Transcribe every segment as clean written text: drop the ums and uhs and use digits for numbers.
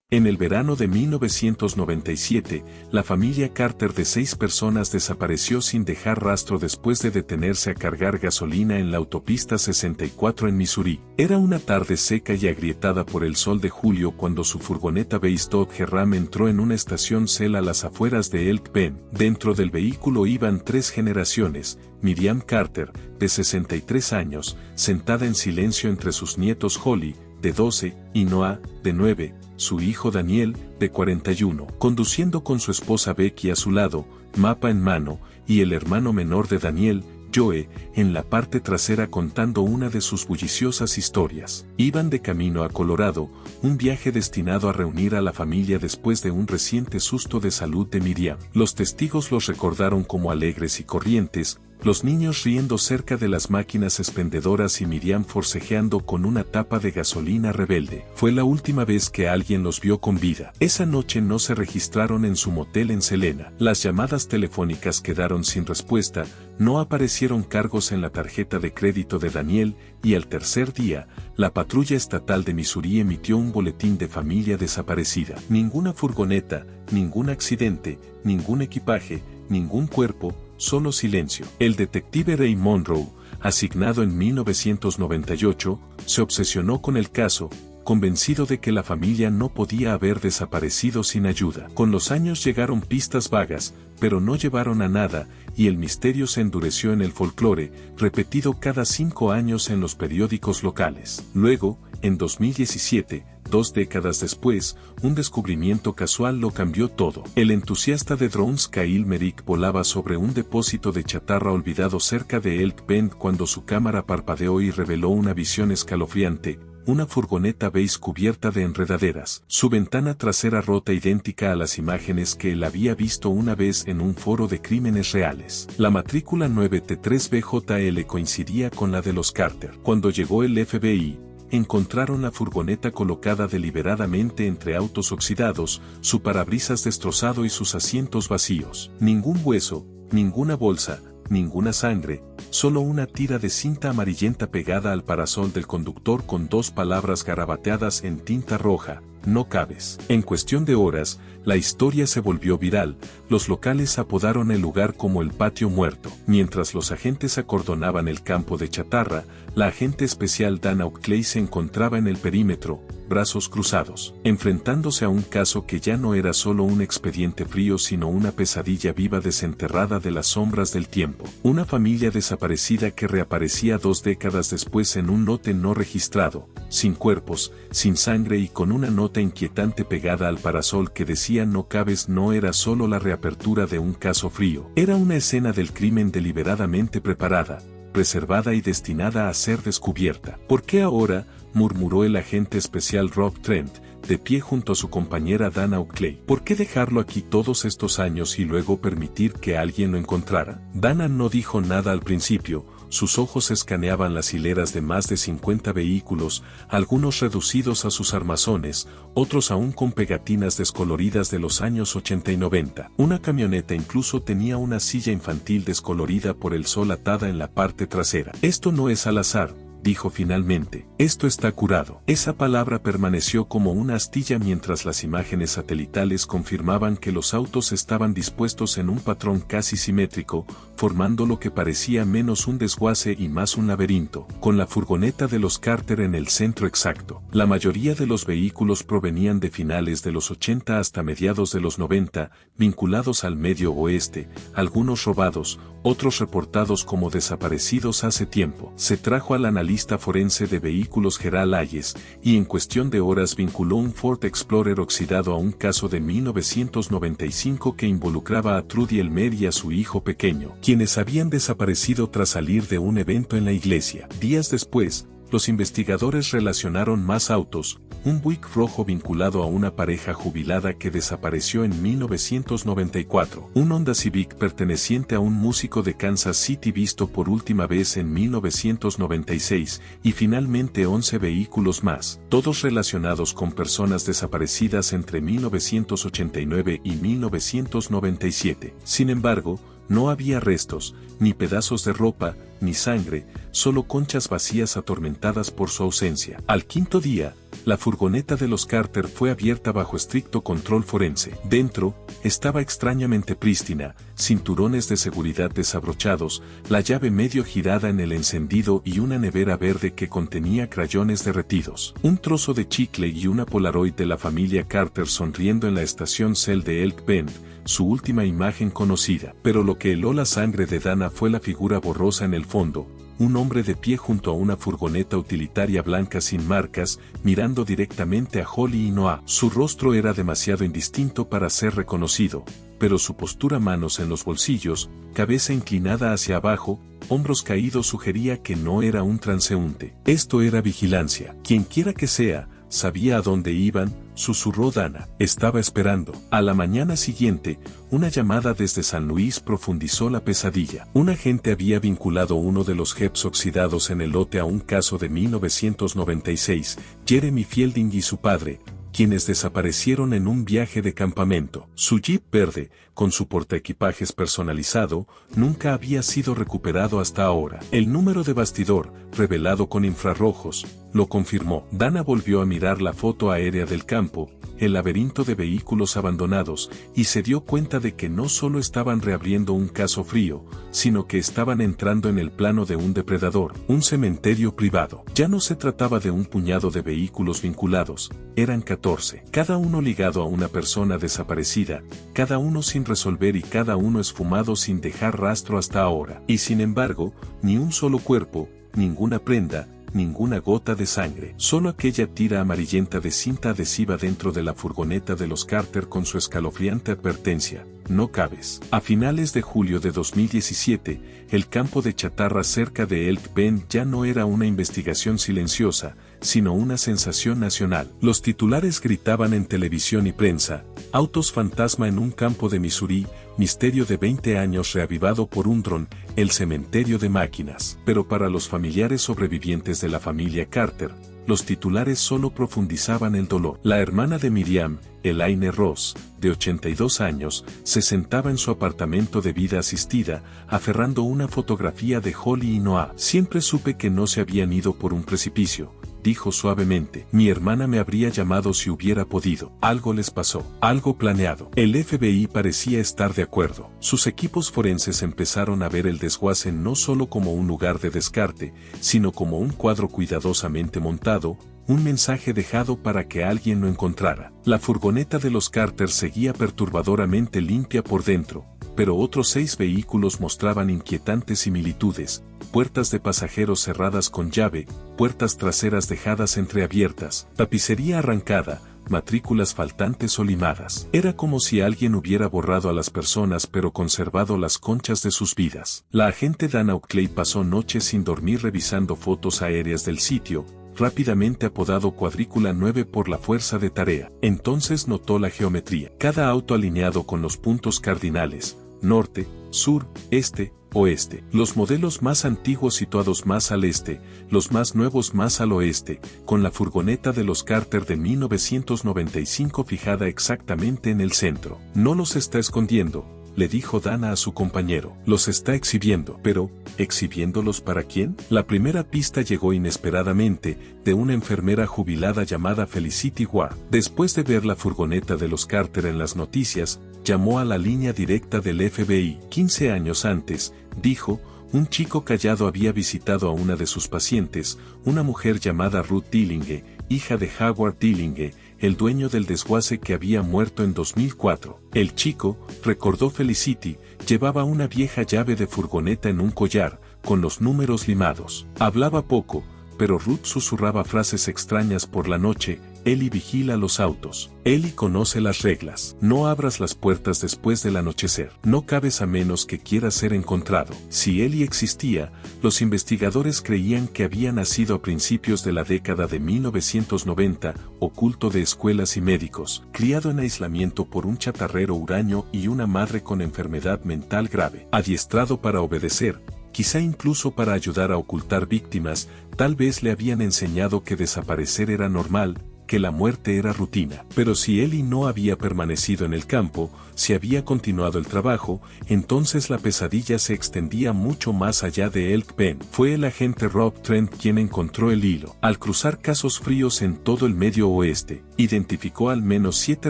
En el verano de 1997, la familia Carter de 6 personas desapareció sin dejar rastro después de detenerse a cargar gasolina en la autopista 64 en Missouri. Era una tarde seca y agrietada por el sol de julio cuando su furgoneta Beis Dodge Ram entró en una estación Shell a las afueras de Elk Bend. Dentro del vehículo iban 3 generaciones: Miriam Carter, de 63 años, sentada en silencio entre sus nietos Holly, de 12, y Noah, de 9, su hijo Daniel, de 41, conduciendo con su esposa Becky a su lado, mapa en mano, y el hermano menor de Daniel, Joe, en la parte trasera contando una de sus bulliciosas historias. Iban de camino a Colorado, un viaje destinado a reunir a la familia después de un reciente susto de salud de Miriam. Los testigos los recordaron como alegres y corrientes, los niños riendo cerca de las máquinas expendedoras y Miriam forcejeando con una tapa de gasolina rebelde. Fue la última vez que alguien los vio con vida. Esa noche no se registraron en su motel en Selena. Las llamadas telefónicas quedaron sin respuesta, no aparecieron cargos en la tarjeta de crédito de Daniel, y al tercer día, la patrulla estatal de Missouri emitió un boletín de familia desaparecida. Ninguna furgoneta, ningún accidente, ningún equipaje, ningún cuerpo, solo silencio. El detective Ray Monroe, asignado en 1998, se obsesionó con el caso, convencido de que la familia no podía haber desaparecido sin ayuda. Con los años llegaron pistas vagas, pero no llevaron a nada, y el misterio se endureció en el folclore, repetido cada 5 años en los periódicos locales. Luego, en 2017, 2 décadas después, un descubrimiento casual lo cambió todo. El entusiasta de drones Kyle Merrick volaba sobre un depósito de chatarra olvidado cerca de Elk Bend cuando su cámara parpadeó y reveló una visión escalofriante: una furgoneta beige cubierta de enredaderas. Su ventana trasera rota idéntica a las imágenes que él había visto una vez en un foro de crímenes reales. La matrícula 9T3BJL coincidía con la de los Carter. Cuando llegó el FBI, encontraron la furgoneta colocada deliberadamente entre autos oxidados, su parabrisas destrozado y sus asientos vacíos. Ningún hueso, ninguna bolsa, ninguna sangre, solo una tira de cinta amarillenta pegada al parasol del conductor con 2 palabras garabateadas en tinta roja: no cabes. En cuestión de horas, la historia se volvió viral. Los locales apodaron el lugar como el patio muerto. Mientras los agentes acordonaban el campo de chatarra, la agente especial Dana Oakley se encontraba en el perímetro, brazos cruzados, enfrentándose a un caso que ya no era solo un expediente frío sino una pesadilla viva desenterrada de las sombras del tiempo. Una familia desaparecida que reaparecía 2 décadas después en un lote no registrado, sin cuerpos, sin sangre y con una nota inquietante pegada al parasol que decía no cabes. No era solo la reapertura de un caso frío, era una escena del crimen deliberadamente preparada, reservada y destinada a ser descubierta. ¿Por qué ahora?, murmuró el agente especial Rob Trent, de pie junto a su compañera Dana Oakley. ¿Por qué dejarlo aquí todos estos años y luego permitir que alguien lo encontrara? Dana no dijo nada al principio. Sus ojos escaneaban las hileras de más de 50 vehículos, algunos reducidos a sus armazones, otros aún con pegatinas descoloridas de los años 80 y 90. Una camioneta incluso tenía una silla infantil descolorida por el sol atada en la parte trasera. Esto no es al azar, dijo finalmente. Esto está curado. Esa palabra permaneció como una astilla mientras las imágenes satelitales confirmaban que los autos estaban dispuestos en un patrón casi simétrico, formando lo que parecía menos un desguace y más un laberinto, con la furgoneta de los Carter en el centro exacto. La mayoría de los vehículos provenían de finales de los 80 hasta mediados de los 90, vinculados al Medio Oeste, algunos robados, otros reportados como desaparecidos hace tiempo. Se trajo al analista forense de vehículos Gerald Hayes, y en cuestión de horas vinculó un Ford Explorer oxidado a un caso de 1995 que involucraba a Trudy Elmer y a su hijo pequeño, quienes habían desaparecido tras salir de un evento en la iglesia. Días después, los investigadores relacionaron más autos, un Buick rojo vinculado a una pareja jubilada que desapareció en 1994, un Honda Civic perteneciente a un músico de Kansas City visto por última vez en 1996, y finalmente 11 vehículos más, todos relacionados con personas desaparecidas entre 1989 y 1997. Sin embargo, no había restos, ni pedazos de ropa, ni sangre, solo conchas vacías atormentadas por su ausencia. Al quinto día, la furgoneta de los Carter fue abierta bajo estricto control forense. Dentro, estaba extrañamente prístina, cinturones de seguridad desabrochados, la llave medio girada en el encendido y una nevera verde que contenía crayones derretidos. Un trozo de chicle y una Polaroid de la familia Carter sonriendo en la estación Shell de Elk Bend, su última imagen conocida. Pero lo que heló la sangre de Dana fue la figura borrosa en el fondo, un hombre de pie junto a una furgoneta utilitaria blanca sin marcas, mirando directamente a Holly y Noah. Su rostro era demasiado indistinto para ser reconocido, pero su postura, manos en los bolsillos, cabeza inclinada hacia abajo, hombros caídos, sugería que no era un transeúnte. Esto era vigilancia. Quienquiera que sea, sabía a dónde iban, susurró Dana. Estaba esperando. A la mañana siguiente, una llamada desde San Luis profundizó la pesadilla. Un agente había vinculado uno de los jeeps oxidados en el lote a un caso de 1996, Jeremy Fielding y su padre, quienes desaparecieron en un viaje de campamento. Su jeep verde, con su portaequipajes personalizado, nunca había sido recuperado hasta ahora. El número de bastidor, revelado con infrarrojos, lo confirmó. Dana volvió a mirar la foto aérea del campo, el laberinto de vehículos abandonados, y se dio cuenta de que no solo estaban reabriendo un caso frío, sino que estaban entrando en el plano de un depredador, un cementerio privado. Ya no se trataba de un puñado de vehículos vinculados, eran 14, cada uno ligado a una persona desaparecida, cada uno sin resolver y cada uno esfumado sin dejar rastro hasta ahora. Y sin embargo, ni un solo cuerpo, ninguna prenda, ninguna gota de sangre. Solo aquella tira amarillenta de cinta adhesiva dentro de la furgoneta de los Carter con su escalofriante advertencia: no cabes. A finales de julio de 2017, el campo de chatarra cerca de Elk Bend ya no era una investigación silenciosa, sino una sensación nacional. Los titulares gritaban en televisión y prensa: autos fantasma en un campo de Missouri, misterio de 20 años reavivado por un dron, el cementerio de máquinas. Pero para los familiares sobrevivientes de la familia Carter, los titulares solo profundizaban el dolor. La hermana de Miriam, Elaine Ross, de 82 años, se sentaba en su apartamento de vida asistida, aferrando una fotografía de Holly y Noah. Siempre supe que no se habían ido por un precipicio, dijo suavemente. Mi hermana me habría llamado si hubiera podido. Algo les pasó, algo planeado. El FBI parecía estar de acuerdo. Sus equipos forenses empezaron a ver el desguace no solo como un lugar de descarte, sino como un cuadro cuidadosamente montado, un mensaje dejado para que alguien lo encontrara. La furgoneta de los Carter seguía perturbadoramente limpia por dentro, pero otros 6 vehículos mostraban inquietantes similitudes: puertas de pasajeros cerradas con llave, puertas traseras dejadas entreabiertas, tapicería arrancada, matrículas faltantes o limadas. Era como si alguien hubiera borrado a las personas pero conservado las conchas de sus vidas. La agente Dana Oakley pasó noches sin dormir revisando fotos aéreas del sitio, rápidamente apodado Cuadrícula 9 por la fuerza de tarea. Entonces notó la geometría. Cada auto alineado con los puntos cardinales: norte, sur, este, oeste. Los modelos más antiguos situados más al este, los más nuevos más al oeste, con la furgoneta de los Carter de 1995 fijada exactamente en el centro. No los está escondiendo, le dijo Dana a su compañero. Los está exhibiendo. Pero, ¿exhibiéndolos para quién? La primera pista llegó inesperadamente, de una enfermera jubilada llamada Felicity Ward. Después de ver la furgoneta de los Carter en las noticias, llamó a la línea directa del FBI. 15 años antes, dijo, un chico callado había visitado a una de sus pacientes, una mujer llamada Ruth Dillinge, hija de Howard Dillinge, el dueño del desguace que había muerto en 2004. El chico, recordó Felicity, llevaba una vieja llave de furgoneta en un collar, con los números limados. Hablaba poco, pero Ruth susurraba frases extrañas por la noche. Ellie vigila los autos. Ellie conoce las reglas. No abras las puertas después del anochecer. No cabes a menos que quieras ser encontrado. Si Ellie existía, los investigadores creían que había nacido a principios de la década de 1990, oculto de escuelas y médicos, criado en aislamiento por un chatarrero huraño y una madre con enfermedad mental grave, adiestrado para obedecer, quizá incluso para ayudar a ocultar víctimas. Tal vez le habían enseñado que desaparecer era normal, que la muerte era rutina. Pero si Ellie no había permanecido en el campo, si había continuado el trabajo, entonces la pesadilla se extendía mucho más allá de Elk Bend. Fue el agente Rob Trent quien encontró el hilo. Al cruzar casos fríos en todo el Medio Oeste, identificó al menos 7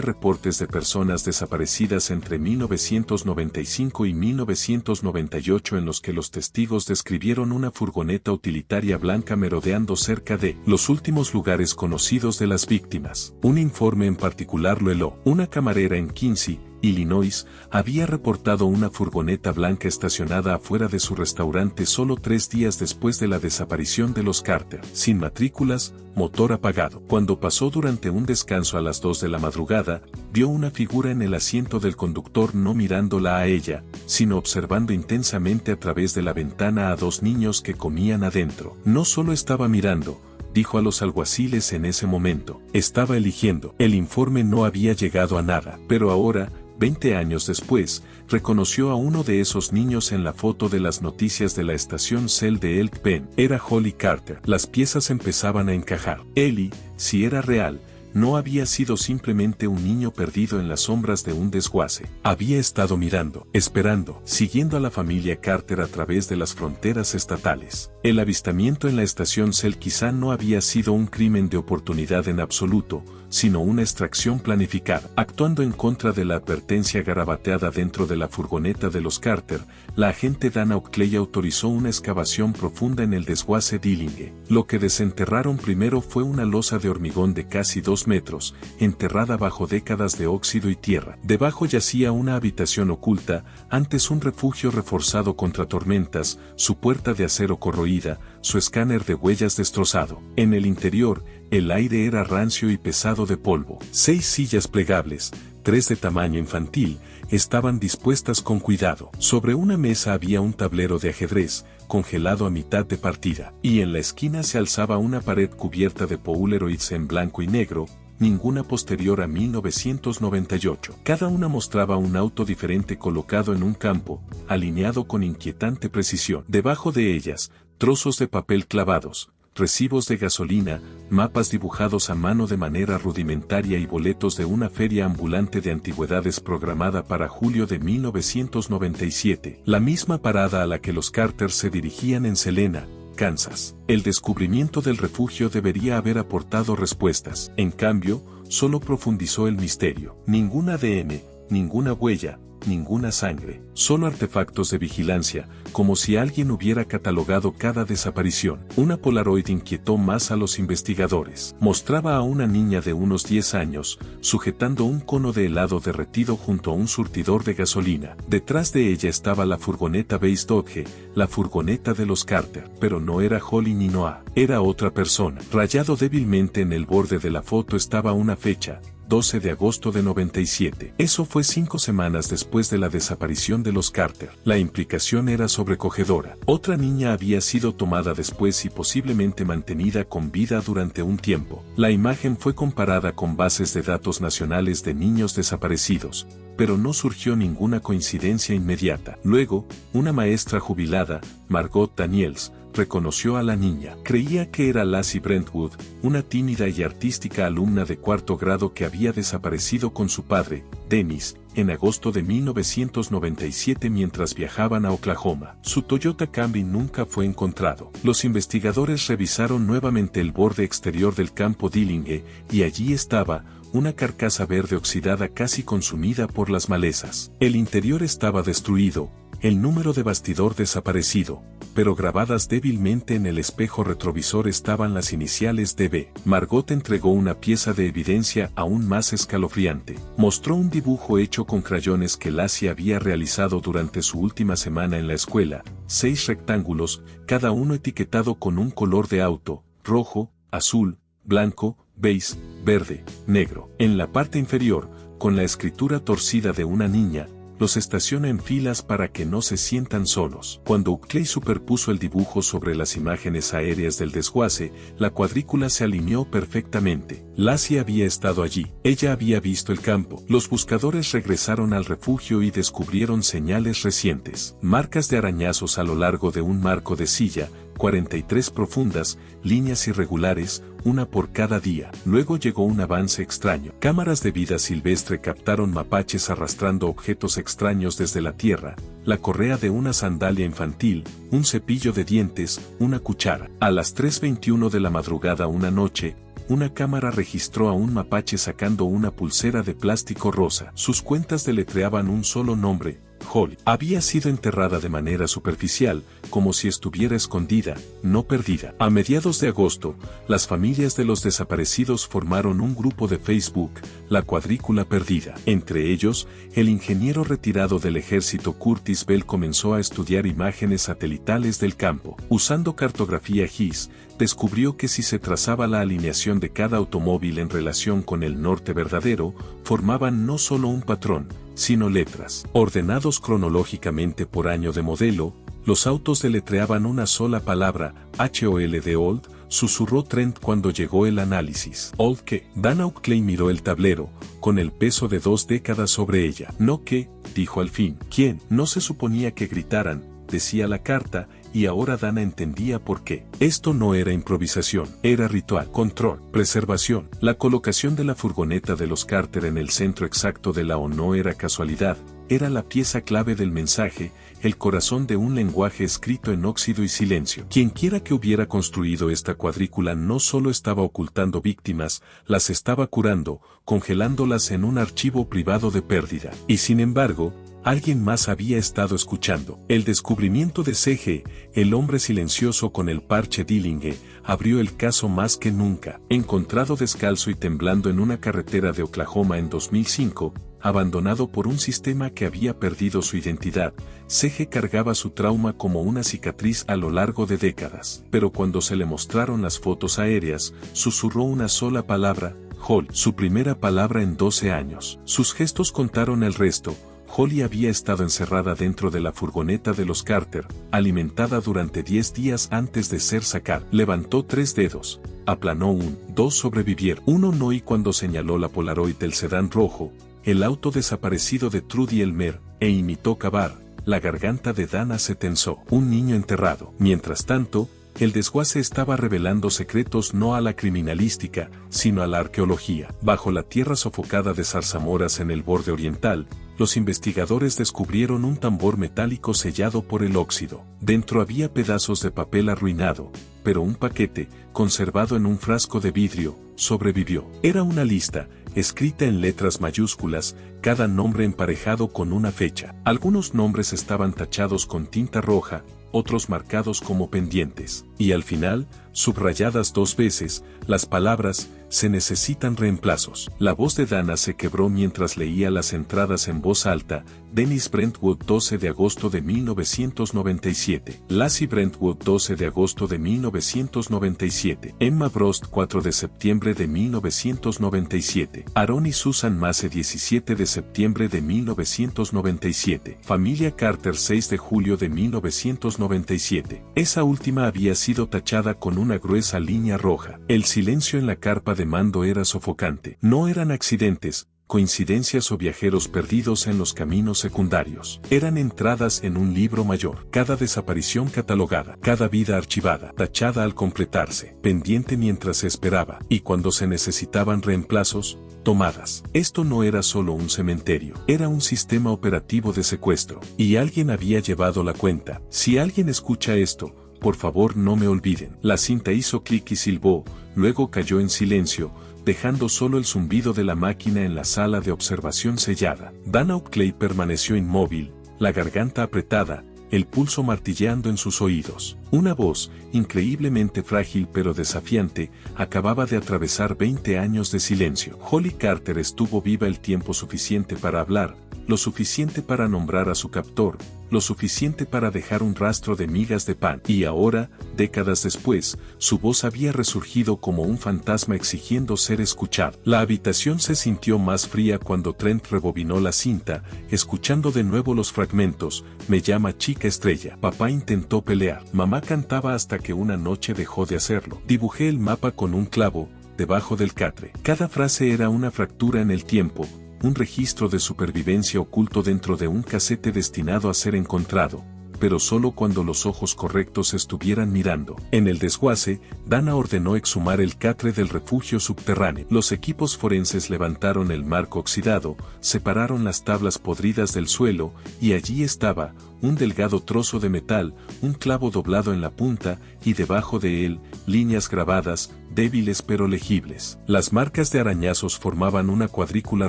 reportes de personas desaparecidas entre 1995 y 1998 en los que los testigos describieron una furgoneta utilitaria blanca merodeando cerca de los últimos lugares conocidos de las víctimas. Un informe en particular lo heló. Una camarera en Quincy, Illinois, había reportado una furgoneta blanca estacionada afuera de su restaurante solo 3 días después de la desaparición de los Carter, sin matrículas, motor apagado. Cuando pasó durante un descanso a las 2 de la madrugada, vio una figura en el asiento del conductor no mirándola a ella, sino observando intensamente a través de la ventana a 2 niños que comían adentro. No solo estaba mirando, dijo a los alguaciles en ese momento, estaba eligiendo. El informe no había llegado a nada, pero ahora, 20 años después, reconoció a uno de esos niños en la foto de las noticias de la estación Cell de Elk Bend. Era Holly Carter. Las piezas empezaban a encajar. Ellie, si era real, no había sido simplemente un niño perdido en las sombras de un desguace. Había estado mirando, esperando, siguiendo a la familia Carter a través de las fronteras estatales. El avistamiento en la estación Cell quizá no había sido un crimen de oportunidad en absoluto, sino una extracción planificada. Actuando en contra de la advertencia garabateada dentro de la furgoneta de los Carter, la agente Dana Oakley autorizó una excavación profunda en el desguace Dillinge. Lo que desenterraron primero fue una losa de hormigón de casi 2 metros, enterrada bajo décadas de óxido y tierra. Debajo yacía una habitación oculta, antes un refugio reforzado contra tormentas, su puerta de acero corroída, su escáner de huellas destrozado. En el interior, el aire era rancio y pesado de polvo. 6 sillas plegables, 3 de tamaño infantil, estaban dispuestas con cuidado. Sobre una mesa había un tablero de ajedrez, congelado a mitad de partida, y en la esquina se alzaba una pared cubierta de Polaroids en blanco y negro, ninguna posterior a 1998. Cada una mostraba un auto diferente colocado en un campo, alineado con inquietante precisión. Debajo de ellas, trozos de papel clavados, recibos de gasolina, mapas dibujados a mano de manera rudimentaria y boletos de una feria ambulante de antigüedades programada para julio de 1997, la misma parada a la que los Carter se dirigían en Helena, Kansas. El descubrimiento del refugio debería haber aportado respuestas. En cambio, solo profundizó el misterio. Ningún ADN, ninguna huella, ninguna sangre, solo artefactos de vigilancia, como si alguien hubiera catalogado cada desaparición. Una Polaroid inquietó más a los investigadores. Mostraba a una niña de unos 10 años, sujetando un cono de helado derretido junto a un surtidor de gasolina. Detrás de ella estaba la furgoneta Base Dodge, la furgoneta de los Carter, pero no era Holly ni Noah, era otra persona. Rayado débilmente en el borde de la foto estaba una fecha, 12 de agosto de 97. Eso fue 5 semanas después de la desaparición de los Carter. La implicación era sobrecogedora. Otra niña había sido tomada después y posiblemente mantenida con vida durante un tiempo. La imagen fue comparada con bases de datos nacionales de niños desaparecidos, pero no surgió ninguna coincidencia inmediata. Luego, una maestra jubilada, Margot Daniels, reconoció a la niña. Creía que era Lassie Brentwood, una tímida y artística alumna de 4º grado que había desaparecido con su padre, Dennis, en agosto de 1997 mientras viajaban a Oklahoma. Su Toyota Camry nunca fue encontrado. Los investigadores revisaron nuevamente el borde exterior del campo Dillinge, y allí estaba, una carcasa verde oxidada casi consumida por las malezas. El interior estaba destruido, el número de bastidor desaparecido, pero grabadas débilmente en el espejo retrovisor estaban las iniciales DB. Margot entregó una pieza de evidencia aún más escalofriante. Mostró un dibujo hecho con crayones que Lassie había realizado durante su última semana en la escuela, 6 rectángulos, cada uno etiquetado con un color de auto, rojo, azul, blanco, beige, verde, negro. En la parte inferior, con la escritura torcida de una niña, los estaciona en filas para que no se sientan solos. Cuando Oakley superpuso el dibujo sobre las imágenes aéreas del desguace, la cuadrícula se alineó perfectamente. Lassie había estado allí. Ella había visto el campo. Los buscadores regresaron al refugio y descubrieron señales recientes. Marcas de arañazos a lo largo de un marco de silla, 43 profundas, líneas irregulares, una por cada día. Luego llegó un avance extraño. Cámaras de vida silvestre captaron mapaches arrastrando objetos extraños desde la tierra, la correa de una sandalia infantil, un cepillo de dientes, una cuchara. A las 3:21 de la madrugada una noche, una cámara registró a un mapache sacando una pulsera de plástico rosa. Sus cuentas deletreaban un solo nombre: Holly. Había sido enterrada de manera superficial, como si estuviera escondida, no perdida. A mediados de agosto, las familias de los desaparecidos formaron un grupo de Facebook, la Cuadrícula Perdida. Entre ellos, el ingeniero retirado del ejército Curtis Bell comenzó a estudiar imágenes satelitales del campo. Usando cartografía GIS, descubrió que si se trazaba la alineación de cada automóvil en relación con el norte verdadero, formaban no solo un patrón, sino letras. Ordenados cronológicamente por año de modelo, los autos deletreaban una sola palabra: HOL de Old, susurró Trent cuando llegó el análisis. ¿Old qué? Dan Auckley miró el tablero, con el peso de 2 décadas sobre ella. No qué, dijo al fin. ¿Quién? No se suponía que gritaran, decía la carta, y ahora Dana entendía por qué. Esto no era improvisación, era ritual, control, preservación. La colocación de la furgoneta de los Carter en el centro exacto de la O no era casualidad, era la pieza clave del mensaje, el corazón de un lenguaje escrito en óxido y silencio. Quienquiera que hubiera construido esta cuadrícula no solo estaba ocultando víctimas, las estaba curando, congelándolas en un archivo privado de pérdida. Y sin embargo, alguien más había estado escuchando. El descubrimiento de C.G., el hombre silencioso con el parche Dillinge, abrió el caso más que nunca. Encontrado descalzo y temblando en una carretera de Oklahoma en 2005, abandonado por un sistema que había perdido su identidad, C.G. cargaba su trauma como una cicatriz a lo largo de décadas. Pero cuando se le mostraron las fotos aéreas, susurró una sola palabra: Holly, su primera palabra en 12 años. Sus gestos contaron el resto. Holly había estado encerrada dentro de la furgoneta de los Carter, alimentada durante 10 días antes de ser sacada. Levantó 3 dedos, aplanó 2 sobrevivieron. 1 no, y cuando señaló la Polaroid del sedán rojo, el auto desaparecido de Trudy Elmer, e imitó cavar, la garganta de Dana se tensó. Un niño enterrado. Mientras tanto, el desguace estaba revelando secretos no a la criminalística, sino a la arqueología. Bajo la tierra sofocada de zarzamoras en el borde oriental, los investigadores descubrieron un tambor metálico sellado por el óxido. Dentro había pedazos de papel arruinado, pero un paquete, conservado en un frasco de vidrio, sobrevivió. Era una lista, escrita en letras mayúsculas, cada nombre emparejado con una fecha. Algunos nombres estaban tachados con tinta roja, otros marcados como pendientes. Y al final, subrayadas 2 veces, las palabras: se necesitan reemplazos. La voz de Dana se quebró mientras leía las entradas en voz alta. Dennis Brentwood, 12 de agosto de 1997. Lassie Brentwood, 12 de agosto de 1997. Emma Brost, 4 de septiembre de 1997. Aaron y Susan Mace, 17 de septiembre de 1997. Familia Carter, 6 de julio de 1997. Esa última había sido tachada con una gruesa línea roja. El silencio en la carpa de mando era sofocante. No eran accidentes, coincidencias o viajeros perdidos en los caminos secundarios. Eran entradas en un libro mayor. Cada desaparición catalogada, cada vida archivada, tachada al completarse, pendiente mientras se esperaba, y cuando se necesitaban reemplazos, tomadas. Esto no era solo un cementerio, era un sistema operativo de secuestro, y alguien había llevado la cuenta. Si alguien escucha esto, por favor no me olviden. La cinta hizo clic y silbó, luego cayó en silencio, dejando solo el zumbido de la máquina en la sala de observación sellada. Dana Auckley permaneció inmóvil, la garganta apretada, el pulso martilleando en sus oídos. Una voz, increíblemente frágil pero desafiante, acababa de atravesar 20 años de silencio. Holly Carter estuvo viva el tiempo suficiente para hablar, lo suficiente para nombrar a su captor, lo suficiente para dejar un rastro de migas de pan. Y ahora, décadas después, su voz había resurgido como un fantasma exigiendo ser escuchado. La habitación se sintió más fría cuando Trent rebobinó la cinta, escuchando de nuevo los fragmentos: me llama chica estrella. Papá intentó pelear. Mamá cantaba hasta que una noche dejó de hacerlo. Dibujé el mapa con un clavo, debajo del catre. Cada frase era una fractura en el tiempo, un registro de supervivencia oculto dentro de un casete destinado a ser encontrado. pero solo cuando los ojos correctos estuvieran mirando. En el desguace, Dana ordenó exhumar el catre del refugio subterráneo. Los equipos forenses levantaron el marco oxidado, separaron las tablas podridas del suelo, y allí estaba, un delgado trozo de metal, un clavo doblado en la punta, y debajo de él, líneas grabadas, débiles pero legibles. Las marcas de arañazos formaban una cuadrícula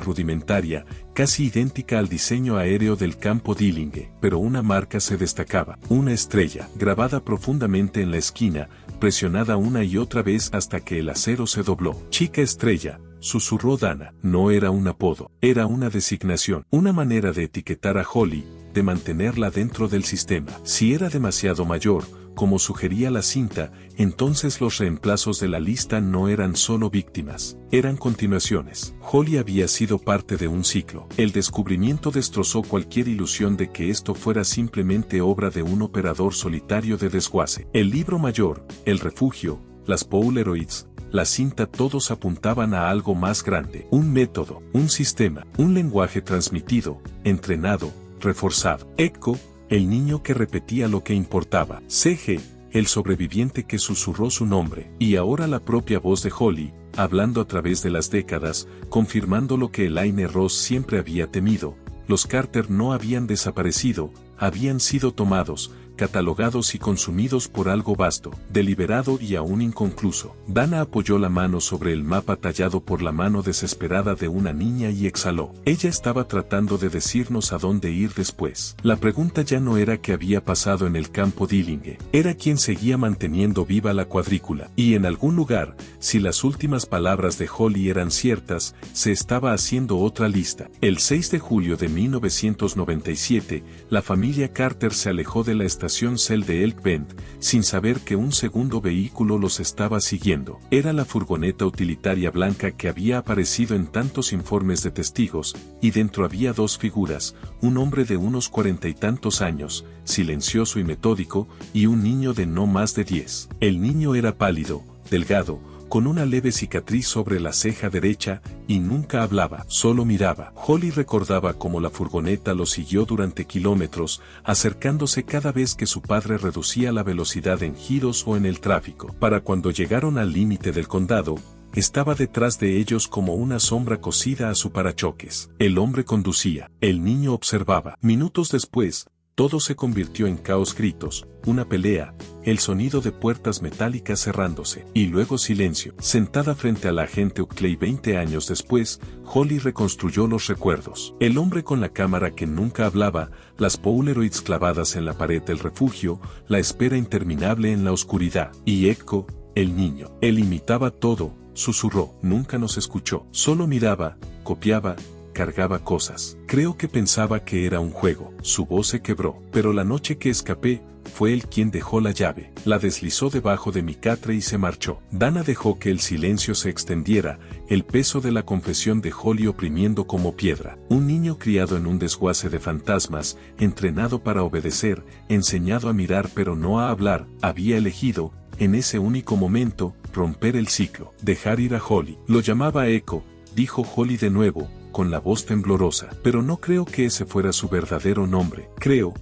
rudimentaria, casi idéntica al diseño aéreo del campo Dillinge, pero una marca se destacaba, una estrella, grabada profundamente en la esquina, presionada una y otra vez hasta que el acero se dobló. Chica estrella, susurró Dana. No era un apodo, era una designación, una manera de etiquetar a Holly, de mantenerla dentro del sistema. Si era demasiado mayor, como sugería la cinta, entonces los reemplazos de la lista no eran solo víctimas, eran continuaciones. Holly había sido parte de un ciclo. El descubrimiento destrozó cualquier ilusión de que esto fuera simplemente obra de un operador solitario de desguace. El libro mayor, el refugio, las Polaroids, la cinta, todos apuntaban a algo más grande. Un método, un sistema, un lenguaje transmitido, entrenado, reforzado. Echo, el niño que repetía lo que importaba. CG, el sobreviviente que susurró su nombre. Y ahora la propia voz de Holly, hablando a través de las décadas, confirmando lo que Elaine Ross siempre había temido. Los Carter no habían desaparecido, habían sido tomados, catalogados y consumidos por algo vasto, deliberado y aún inconcluso. Dana apoyó la mano sobre el mapa tallado por la mano desesperada de una niña y exhaló. Ella estaba tratando de decirnos a dónde ir después. La pregunta ya no era qué había pasado en el campo Dillinge, era quién seguía manteniendo viva la cuadrícula. Y en algún lugar, si las últimas palabras de Holly eran ciertas, se estaba haciendo otra lista. El 6 de julio de 1997, la familia Carter se alejó de la estación Cell de Elk Bend, sin saber que un segundo vehículo los estaba siguiendo. Era la furgoneta utilitaria blanca que había aparecido en tantos informes de testigos, y dentro había dos figuras, un hombre de unos 40 y tantos años, silencioso y metódico, y un niño de no más de 10. El niño era pálido, delgado, con una leve cicatriz sobre la ceja derecha, y nunca hablaba, solo miraba. Holly recordaba cómo la furgoneta lo siguió durante kilómetros, acercándose cada vez que su padre reducía la velocidad en giros o en el tráfico. Para cuando llegaron al límite del condado, estaba detrás de ellos como una sombra cosida a su parachoques. El hombre conducía, el niño observaba. Minutos después, todo se convirtió en caos, gritos, una pelea, el sonido de puertas metálicas cerrándose, y luego silencio. Sentada frente a la agente Uckley 20 años después, Holly reconstruyó los recuerdos. El hombre con la cámara que nunca hablaba, las Polaroids clavadas en la pared del refugio, la espera interminable en la oscuridad. Y Echo, el niño. Él imitaba todo, susurró, nunca nos escuchó, solo miraba, copiaba, cargaba cosas. Creo que pensaba que era un juego. Su voz se quebró. Pero la noche que escapé, fue él quien dejó la llave. La deslizó debajo de mi catre y se marchó. Dana dejó que el silencio se extendiera, el peso de la confesión de Holly oprimiendo como piedra. Un niño criado en un desguace de fantasmas, entrenado para obedecer, enseñado a mirar pero no a hablar, había elegido, en ese único momento, romper el ciclo. Dejar ir a Holly. Lo llamaba Echo, dijo Holly de nuevo, con la voz temblorosa. Pero no creo que ese fuera su verdadero nombre. Creo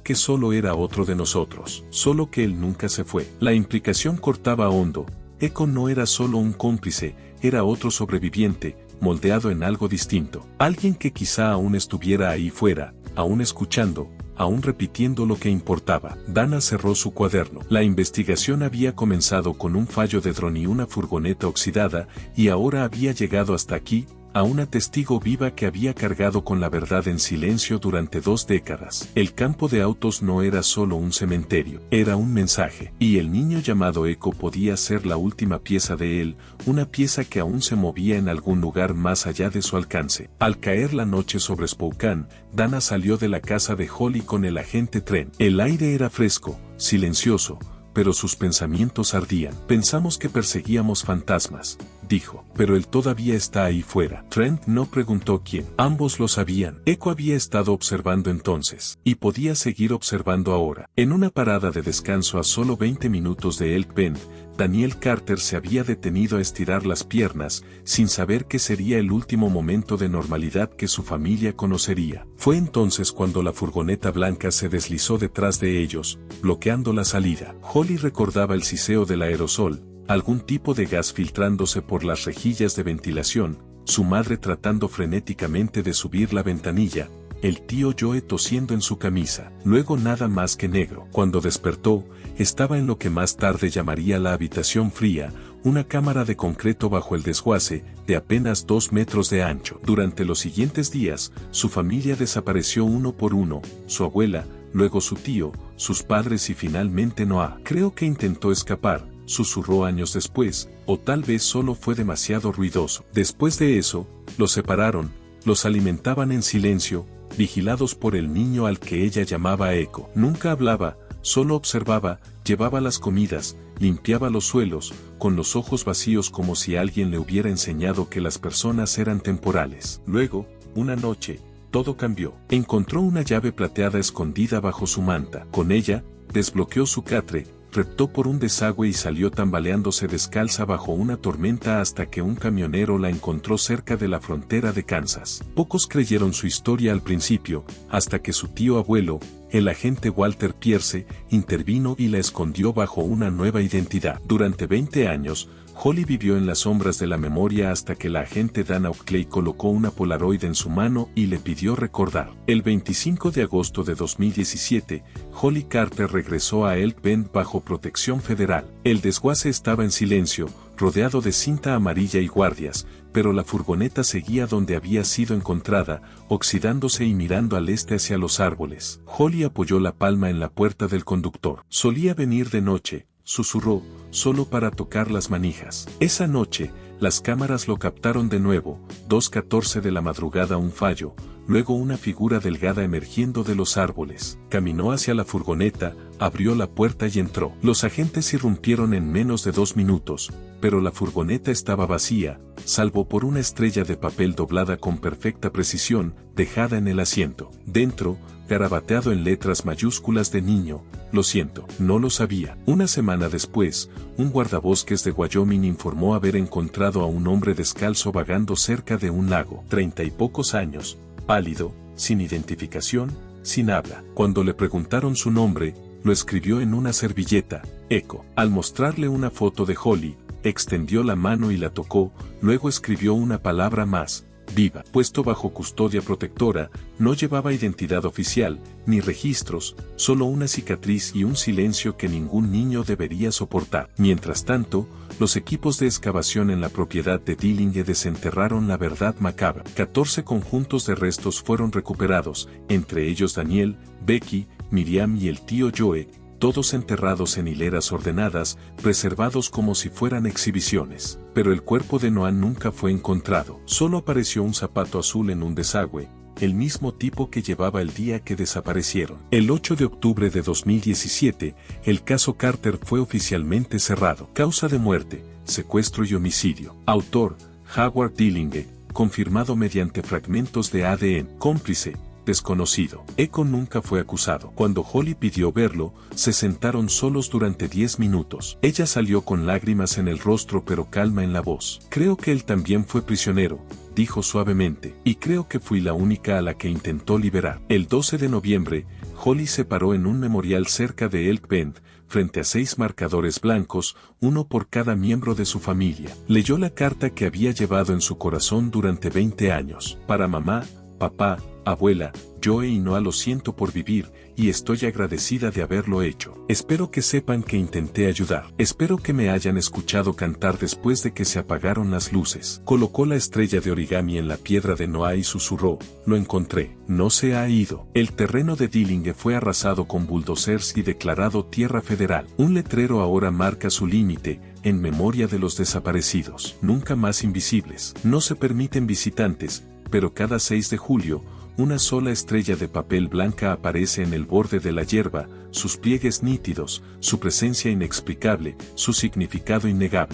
que solo era otro de nosotros. Solo que él nunca se fue. La implicación cortaba hondo. Echo no era solo un cómplice, era otro sobreviviente, moldeado en algo distinto. Alguien que quizá aún estuviera ahí fuera, aún escuchando, aún repitiendo lo que importaba. Dana cerró su cuaderno. La investigación había comenzado con un fallo de dron y una furgoneta oxidada, y ahora había llegado hasta aquí, a una testigo viva que había cargado con la verdad en silencio durante 2 décadas. El campo de autos no era solo un cementerio, era un mensaje. Y el niño llamado Echo podía ser la última pieza de él, una pieza que aún se movía en algún lugar más allá de su alcance. Al caer la noche sobre Spokane, Dana salió de la casa de Holly con el agente Trent. El aire era fresco, silencioso, pero sus pensamientos ardían. Pensamos que perseguíamos fantasmas, dijo. Pero él todavía está ahí fuera. Trent no preguntó quién. Ambos lo sabían. Echo había estado observando entonces, y podía seguir observando ahora. En una parada de descanso a solo 20 minutos de Elk Bend, Daniel Carter se había detenido a estirar las piernas, sin saber que sería el último momento de normalidad que su familia conocería. Fue entonces cuando la furgoneta blanca se deslizó detrás de ellos, bloqueando la salida. Holly recordaba el siseo del aerosol, algún tipo de gas filtrándose por las rejillas de ventilación, su madre tratando frenéticamente de subir la ventanilla, el tío Joe tosiendo en su camisa, luego nada más que negro. Cuando despertó, estaba en lo que más tarde llamaría la habitación fría, una cámara de concreto bajo el desguace, de apenas 2 metros de ancho. Durante los siguientes días, su familia desapareció uno por uno, su abuela, luego su tío, sus padres y finalmente Noah. Creo que intentó escapar, susurró años después, o tal vez solo fue demasiado ruidoso. Después de eso, los separaron, los alimentaban en silencio, vigilados por el niño al que ella llamaba Echo. Nunca hablaba, solo observaba, llevaba las comidas, limpiaba los suelos, con los ojos vacíos como si alguien le hubiera enseñado que las personas eran temporales. Luego, una noche, todo cambió. Encontró una llave plateada escondida bajo su manta. Con ella, desbloqueó su catre, reptó por un desagüe y salió tambaleándose descalza bajo una tormenta hasta que un camionero la encontró cerca de la frontera de Kansas. Pocos creyeron su historia al principio, hasta que su tío abuelo, el agente Walter Pierce, intervino y la escondió bajo una nueva identidad. Durante 20 años, Holly vivió en las sombras de la memoria hasta que la agente Dana Oakley colocó una Polaroid en su mano y le pidió recordar. El 25 de agosto de 2017, Holly Carter regresó a Elk Bend bajo protección federal. El desguace estaba en silencio, rodeado de cinta amarilla y guardias, pero la furgoneta seguía donde había sido encontrada, oxidándose y mirando al este hacia los árboles. Holly apoyó la palma en la puerta del conductor. Solía venir de noche, susurró, solo para tocar las manijas. Esa noche, las cámaras lo captaron de nuevo, 2:14 de la madrugada un fallo, luego una figura delgada emergiendo de los árboles. Caminó hacia la furgoneta, abrió la puerta y entró. Los agentes irrumpieron en menos de 2 minutos, pero la furgoneta estaba vacía, salvo por una estrella de papel doblada con perfecta precisión, dejada en el asiento. Dentro, garabateado en letras mayúsculas de niño, lo siento, no lo sabía. Una semana después, un guardabosques de Wyoming informó haber encontrado a un hombre descalzo vagando cerca de un lago. 30 y pocos años, pálido, sin identificación, sin habla. Cuando le preguntaron su nombre, lo escribió en una servilleta, Echo. Al mostrarle una foto de Holly, extendió la mano y la tocó, luego escribió una palabra más, viva. Puesto bajo custodia protectora, no llevaba identidad oficial, ni registros, solo una cicatriz y un silencio que ningún niño debería soportar. Mientras tanto, los equipos de excavación en la propiedad de Dillinge desenterraron la verdad macabra. 14 conjuntos de restos fueron recuperados, entre ellos Daniel, Becky, Miriam y el tío Joe, todos enterrados en hileras ordenadas, preservados como si fueran exhibiciones. Pero el cuerpo de Noah nunca fue encontrado. Solo apareció un zapato azul en un desagüe, el mismo tipo que llevaba el día que desaparecieron. El 8 de octubre de 2017, el caso Carter fue oficialmente cerrado. Causa de muerte, secuestro y homicidio. Autor, Howard Dillinge, confirmado mediante fragmentos de ADN. Cómplice, desconocido. Echo nunca fue acusado. Cuando Holly pidió verlo, se sentaron solos durante 10 minutos. Ella salió con lágrimas en el rostro pero calma en la voz. Creo que él también fue prisionero, dijo suavemente, y creo que fui la única a la que intentó liberar. El 12 de noviembre, Holly se paró en un memorial cerca de Elk Bend, frente a 6 marcadores blancos, uno por cada miembro de su familia. Leyó la carta que había llevado en su corazón durante 20 años. Para mamá, papá, abuela, Joe y Noah, lo siento por vivir, y estoy agradecida de haberlo hecho. Espero que sepan que intenté ayudar. Espero que me hayan escuchado cantar después de que se apagaron las luces. Colocó la estrella de origami en la piedra de Noah y susurró, lo encontré, no se ha ido. El terreno de Dillinge fue arrasado con bulldozers y declarado tierra federal. Un letrero ahora marca su límite, en memoria de los desaparecidos. Nunca más invisibles. No se permiten visitantes, pero cada 6 de julio, una sola estrella de papel blanca aparece en el borde de la hierba, sus pliegues nítidos, su presencia inexplicable, su significado innegable.